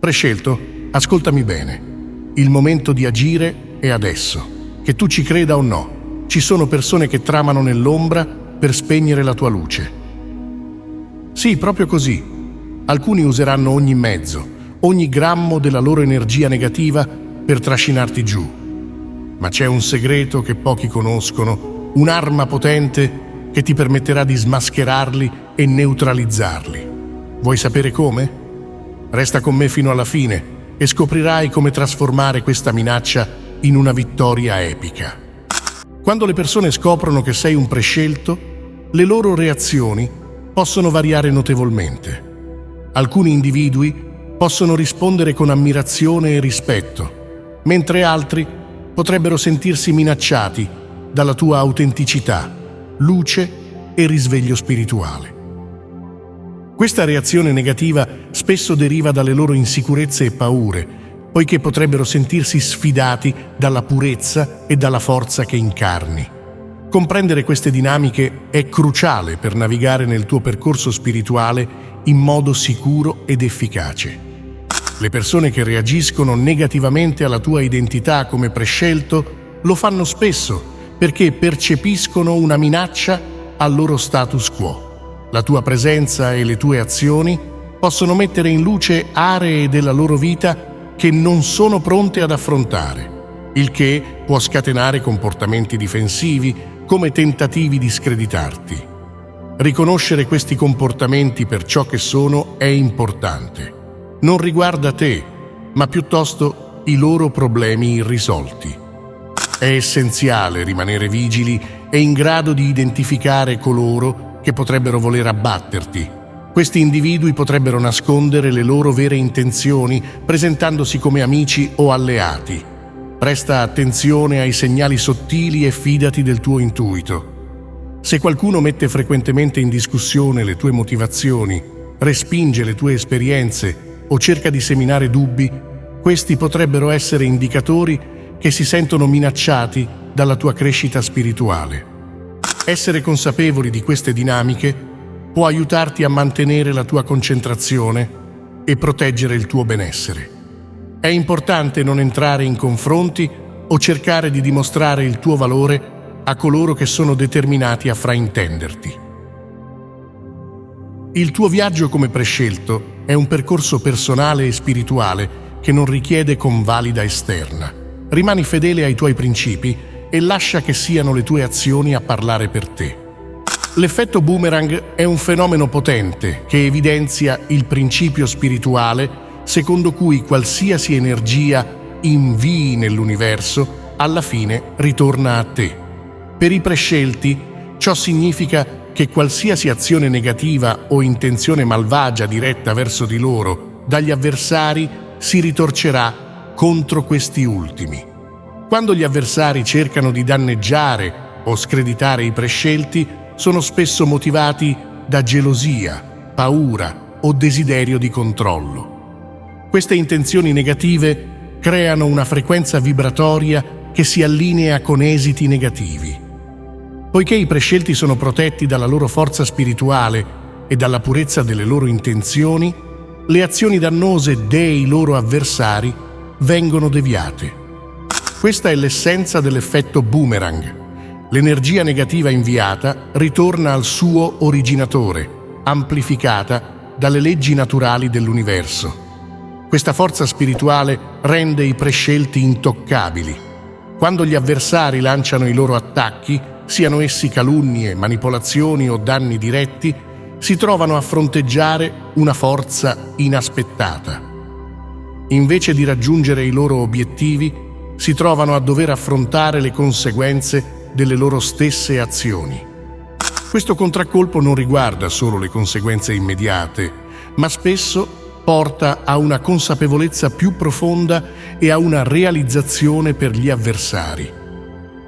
Prescelto, ascoltami bene. Il momento di agire è adesso. Che tu ci creda o no, ci sono persone che tramano nell'ombra per spegnere la tua luce. Sì, proprio così. Alcuni useranno ogni mezzo, ogni grammo della loro energia negativa per trascinarti giù. Ma c'è un segreto che pochi conoscono, un'arma potente che ti permetterà di smascherarli e neutralizzarli. Vuoi sapere come? Resta con me fino alla fine e scoprirai come trasformare questa minaccia in una vittoria epica. Quando le persone scoprono che sei un prescelto, le loro reazioni possono variare notevolmente. Alcuni individui possono rispondere con ammirazione e rispetto, mentre altri potrebbero sentirsi minacciati dalla tua autenticità, luce e risveglio spirituale. Questa reazione negativa spesso deriva dalle loro insicurezze e paure, poiché potrebbero sentirsi sfidati dalla purezza e dalla forza che incarni. Comprendere queste dinamiche è cruciale per navigare nel tuo percorso spirituale in modo sicuro ed efficace. Le persone che reagiscono negativamente alla tua identità come prescelto lo fanno spesso perché percepiscono una minaccia al loro status quo. La tua presenza e le tue azioni possono mettere in luce aree della loro vita che non sono pronte ad affrontare, il che può scatenare comportamenti difensivi come tentativi di screditarti. Riconoscere questi comportamenti per ciò che sono è importante. Non riguarda te, ma piuttosto i loro problemi irrisolti. È essenziale rimanere vigili e in grado di identificare coloro che potrebbero voler abbatterti. Questi individui potrebbero nascondere le loro vere intenzioni presentandosi come amici o alleati. Presta attenzione ai segnali sottili e fidati del tuo intuito. Se qualcuno mette frequentemente in discussione le tue motivazioni, respinge le tue esperienze o cerca di seminare dubbi, questi potrebbero essere indicatori che si sentono minacciati dalla tua crescita spirituale. Essere consapevoli di queste dinamiche può aiutarti a mantenere la tua concentrazione e proteggere il tuo benessere. È importante non entrare in confronti o cercare di dimostrare il tuo valore a coloro che sono determinati a fraintenderti. Il tuo viaggio come prescelto è un percorso personale e spirituale che non richiede convalida esterna. Rimani fedele ai tuoi principi e lascia che siano le tue azioni a parlare per te. L'effetto boomerang è un fenomeno potente che evidenzia il principio spirituale secondo cui qualsiasi energia invii nell'universo alla fine ritorna a te. Per i prescelti, ciò significa che qualsiasi azione negativa o intenzione malvagia diretta verso di loro dagli avversari si ritorcerà contro questi ultimi. Quando gli avversari cercano di danneggiare o screditare i prescelti, sono spesso motivati da gelosia, paura o desiderio di controllo. Queste intenzioni negative creano una frequenza vibratoria che si allinea con esiti negativi. Poiché i prescelti sono protetti dalla loro forza spirituale e dalla purezza delle loro intenzioni, le azioni dannose dei loro avversari vengono deviate. Questa è l'essenza dell'effetto boomerang. L'energia negativa inviata ritorna al suo originatore, amplificata dalle leggi naturali dell'universo. Questa forza spirituale rende i prescelti intoccabili. Quando gli avversari lanciano i loro attacchi, siano essi calunnie, manipolazioni o danni diretti, si trovano a fronteggiare una forza inaspettata. Invece di raggiungere i loro obiettivi, si trovano a dover affrontare le conseguenze delle loro stesse azioni. Questo contraccolpo non riguarda solo le conseguenze immediate, ma spesso porta a una consapevolezza più profonda e a una realizzazione per gli avversari.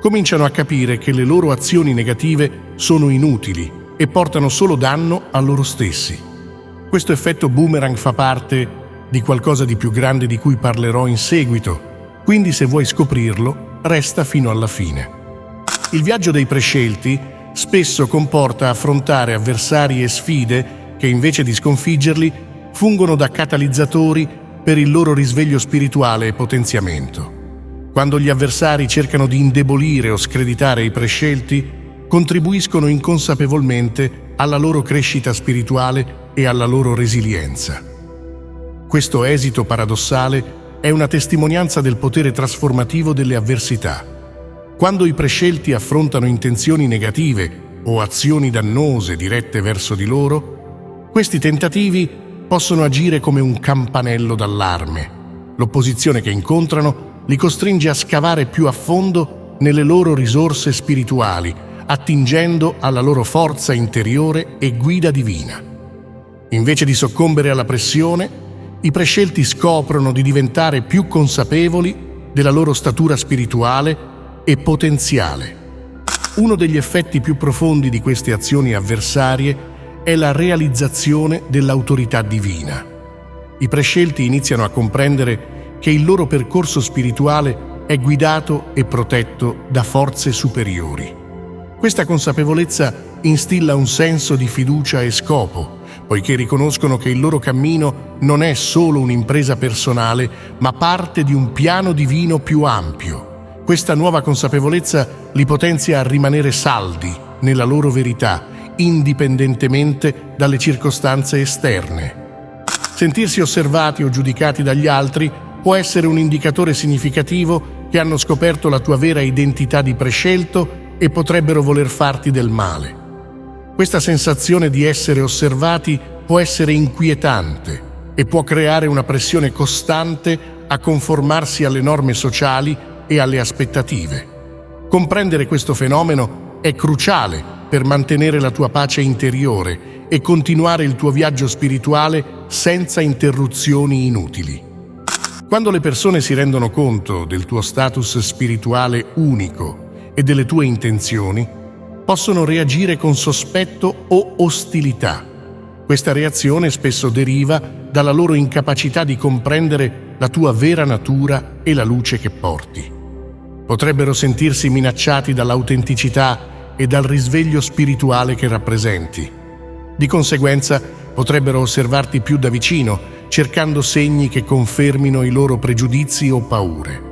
Cominciano a capire che le loro azioni negative sono inutili e portano solo danno a loro stessi. Questo effetto boomerang fa parte di qualcosa di più grande di cui parlerò in seguito, quindi se vuoi scoprirlo, resta fino alla fine. Il viaggio dei prescelti spesso comporta affrontare avversari e sfide che invece di sconfiggerli fungono da catalizzatori per il loro risveglio spirituale e potenziamento. Quando gli avversari cercano di indebolire o screditare i prescelti, contribuiscono inconsapevolmente alla loro crescita spirituale e alla loro resilienza. Questo esito paradossale è una testimonianza del potere trasformativo delle avversità. Quando i prescelti affrontano intenzioni negative o azioni dannose dirette verso di loro, questi tentativi possono agire come un campanello d'allarme. L'opposizione che incontrano li costringe a scavare più a fondo nelle loro risorse spirituali, attingendo alla loro forza interiore e guida divina. Invece di soccombere alla pressione, i prescelti scoprono di diventare più consapevoli della loro statura spirituale e potenziale. Uno degli effetti più profondi di queste azioni avversarie è la realizzazione dell'autorità divina. I prescelti iniziano a comprendere che il loro percorso spirituale è guidato e protetto da forze superiori. Questa consapevolezza instilla un senso di fiducia e scopo, poiché riconoscono che il loro cammino non è solo un'impresa personale, ma parte di un piano divino più ampio. Questa nuova consapevolezza li potenzia a rimanere saldi nella loro verità, indipendentemente dalle circostanze esterne. Sentirsi osservati o giudicati dagli altri può essere un indicatore significativo che hanno scoperto la tua vera identità di prescelto e potrebbero voler farti del male. Questa sensazione di essere osservati può essere inquietante e può creare una pressione costante a conformarsi alle norme sociali e alle aspettative. Comprendere questo fenomeno è cruciale per mantenere la tua pace interiore e continuare il tuo viaggio spirituale senza interruzioni inutili. Quando le persone si rendono conto del tuo status spirituale unico e delle tue intenzioni, possono reagire con sospetto o ostilità. Questa reazione spesso deriva dalla loro incapacità di comprendere la tua vera natura e la luce che porti. Potrebbero sentirsi minacciati dall'autenticità e dal risveglio spirituale che rappresenti. Di conseguenza, potrebbero osservarti più da vicino, cercando segni che confermino i loro pregiudizi o paure.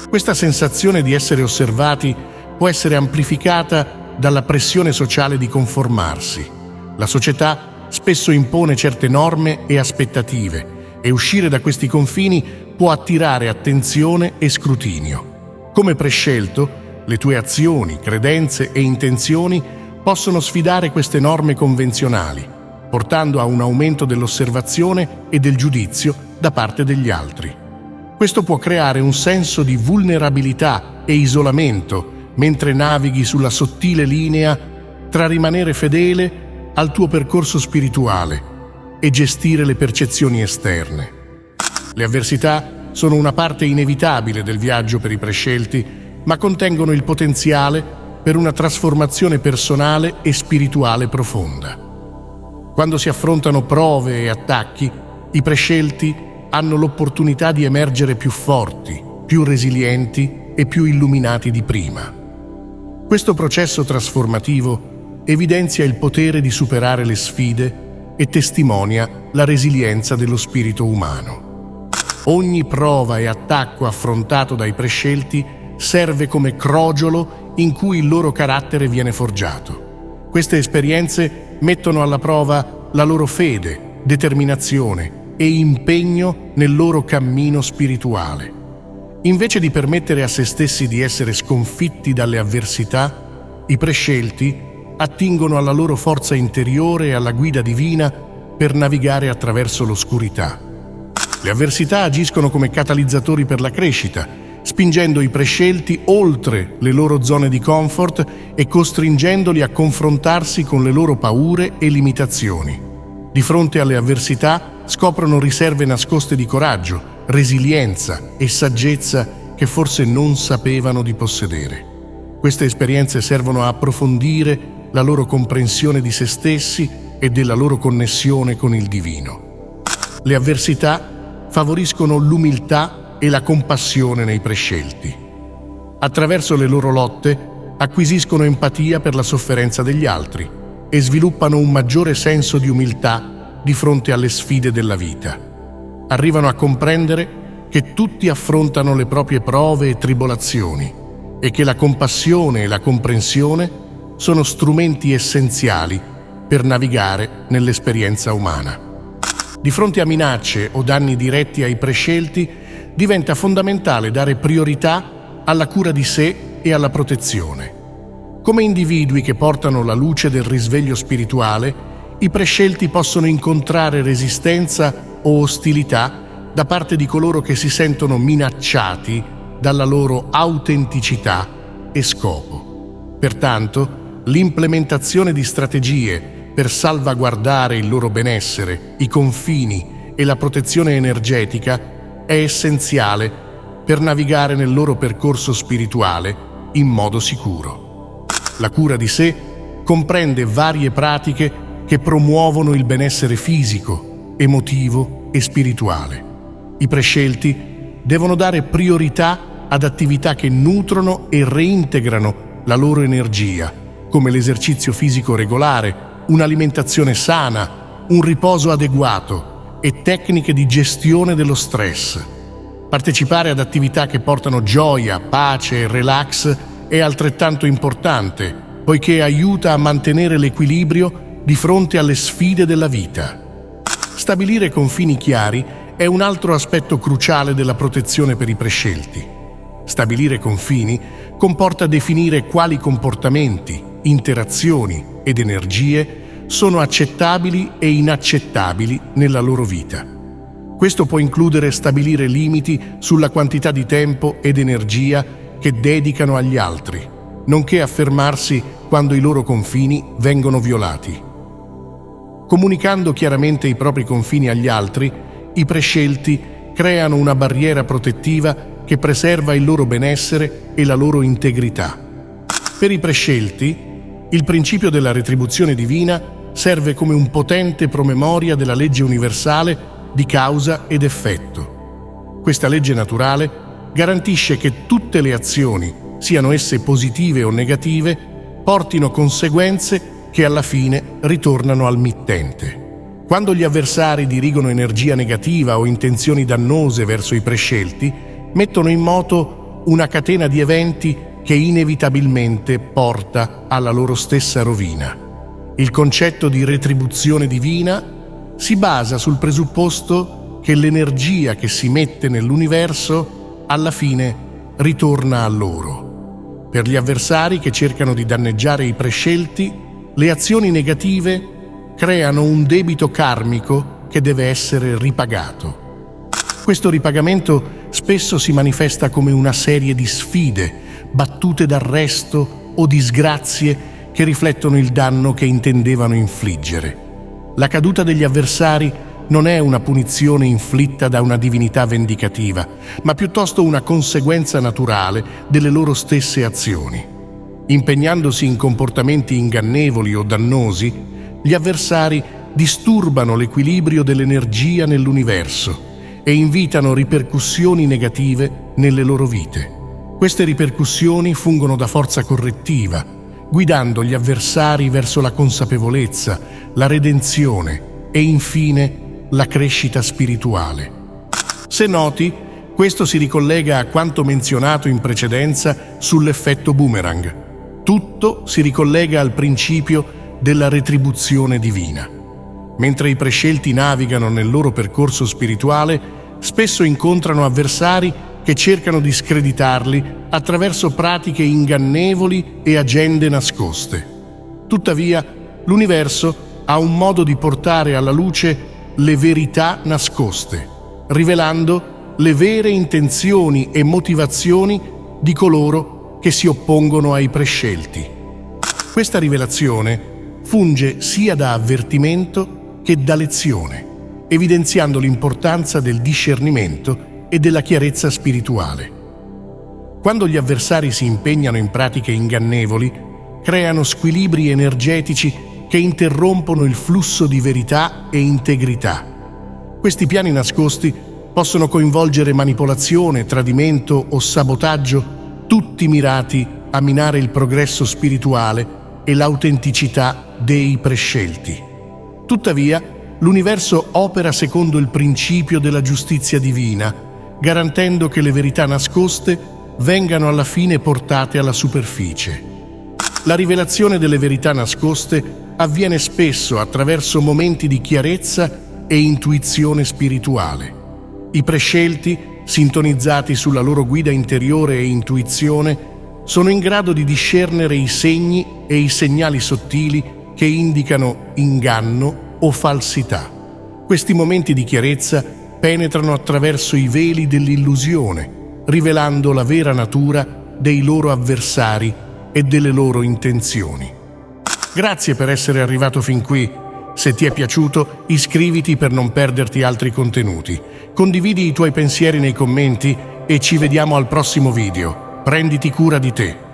Questa sensazione di essere osservati può essere amplificata dalla pressione sociale di conformarsi. La società spesso impone certe norme e aspettative e uscire da questi confini può attirare attenzione e scrutinio. Come prescelto, le tue azioni, credenze e intenzioni possono sfidare queste norme convenzionali, portando a un aumento dell'osservazione e del giudizio da parte degli altri. Questo può creare un senso di vulnerabilità e isolamento mentre navighi sulla sottile linea tra rimanere fedele al tuo percorso spirituale e gestire le percezioni esterne. Le avversità sono una parte inevitabile del viaggio per i prescelti, ma contengono il potenziale per una trasformazione personale e spirituale profonda. Quando si affrontano prove e attacchi, i prescelti hanno l'opportunità di emergere più forti, più resilienti e più illuminati di prima. Questo processo trasformativo evidenzia il potere di superare le sfide e testimonia la resilienza dello spirito umano. Ogni prova e attacco affrontato dai prescelti serve come crogiolo in cui il loro carattere viene forgiato. Queste esperienze mettono alla prova la loro fede, determinazione e impegno nel loro cammino spirituale. Invece di permettere a se stessi di essere sconfitti dalle avversità, i prescelti attingono alla loro forza interiore e alla guida divina per navigare attraverso l'oscurità. Le avversità agiscono come catalizzatori per la crescita, spingendo i prescelti oltre le loro zone di comfort e costringendoli a confrontarsi con le loro paure e limitazioni. Di fronte alle avversità scoprono riserve nascoste di coraggio, resilienza e saggezza che forse non sapevano di possedere. Queste esperienze servono a approfondire la loro comprensione di se stessi e della loro connessione con il divino. Le avversità favoriscono l'umiltà e la compassione nei prescelti. Attraverso le loro lotte acquisiscono empatia per la sofferenza degli altri e sviluppano un maggiore senso di umiltà di fronte alle sfide della vita. arrivano a comprendere che tutti affrontano le proprie prove e tribolazioni e che la compassione e la comprensione sono strumenti essenziali per navigare nell'esperienza umana. Di fronte a minacce o danni diretti ai prescelti, diventa fondamentale dare priorità alla cura di sé e alla protezione. Come individui che portano la luce del risveglio spirituale, i prescelti possono incontrare resistenza o ostilità da parte di coloro che si sentono minacciati dalla loro autenticità e scopo. Pertanto, l'implementazione di strategie per salvaguardare il loro benessere, i confini e la protezione energetica è essenziale per navigare nel loro percorso spirituale in modo sicuro. La cura di sé comprende varie pratiche che promuovono il benessere fisico, emotivo e spirituale. I prescelti devono dare priorità ad attività che nutrono e reintegrano la loro energia, come l'esercizio fisico regolare, un'alimentazione sana, un riposo adeguato e tecniche di gestione dello stress. Partecipare ad attività che portano gioia, pace e relax è altrettanto importante, poiché aiuta a mantenere l'equilibrio di fronte alle sfide della vita. Stabilire confini chiari è un altro aspetto cruciale della protezione per i prescelti. Stabilire confini comporta definire quali comportamenti, interazioni ed energie sono accettabili e inaccettabili nella loro vita. Questo può includere stabilire limiti sulla quantità di tempo ed energia che dedicano agli altri, nonché affermarsi quando i loro confini vengono violati. Comunicando chiaramente i propri confini agli altri, i prescelti creano una barriera protettiva che preserva il loro benessere e la loro integrità. Per i prescelti, il principio della retribuzione divina serve come un potente promemoria della legge universale di causa ed effetto. Questa legge naturale garantisce che tutte le azioni, siano esse positive o negative, portino conseguenze che alla fine ritornano al mittente. Quando gli avversari dirigono energia negativa o intenzioni dannose verso i prescelti, mettono in moto una catena di eventi che inevitabilmente porta alla loro stessa rovina. Il concetto di retribuzione divina si basa sul presupposto che l'energia che si mette nell'universo alla fine ritorna a loro. Per gli avversari che cercano di danneggiare i prescelti, le azioni negative creano un debito karmico che deve essere ripagato. Questo ripagamento spesso si manifesta come una serie di sfide, battute d'arresto o disgrazie che riflettono il danno che intendevano infliggere. La caduta degli avversari non è una punizione inflitta da una divinità vendicativa, ma piuttosto una conseguenza naturale delle loro stesse azioni. Impegnandosi in comportamenti ingannevoli o dannosi, gli avversari disturbano l'equilibrio dell'energia nell'universo e invitano ripercussioni negative nelle loro vite. Queste ripercussioni fungono da forza correttiva, guidando gli avversari verso la consapevolezza, la redenzione e infine la crescita spirituale. Se noti, questo si ricollega a quanto menzionato in precedenza sull'effetto boomerang. Tutto si ricollega al principio della retribuzione divina. Mentre i prescelti navigano nel loro percorso spirituale, spesso incontrano avversari che cercano di screditarli attraverso pratiche ingannevoli e agende nascoste. Tuttavia, l'universo ha un modo di portare alla luce le verità nascoste, rivelando le vere intenzioni e motivazioni di coloro che si oppongono ai prescelti. Questa rivelazione funge sia da avvertimento che da lezione, evidenziando l'importanza del discernimento e della chiarezza spirituale. Quando gli avversari si impegnano in pratiche ingannevoli, creano squilibri energetici che interrompono il flusso di verità e integrità. Questi piani nascosti possono coinvolgere manipolazione, tradimento o sabotaggio, tutti mirati a minare il progresso spirituale e l'autenticità dei prescelti. Tuttavia, l'universo opera secondo il principio della giustizia divina, garantendo che le verità nascoste vengano alla fine portate alla superficie. La rivelazione delle verità nascoste avviene spesso attraverso momenti di chiarezza e intuizione spirituale. I prescelti, sintonizzati sulla loro guida interiore e intuizione, sono in grado di discernere i segni e i segnali sottili che indicano inganno o falsità. Questi momenti di chiarezza penetrano attraverso i veli dell'illusione, rivelando la vera natura dei loro avversari e delle loro intenzioni. Grazie per essere arrivato fin qui. Se ti è piaciuto, iscriviti per non perderti altri contenuti. Condividi i tuoi pensieri nei commenti e ci vediamo al prossimo video. Prenditi cura di te.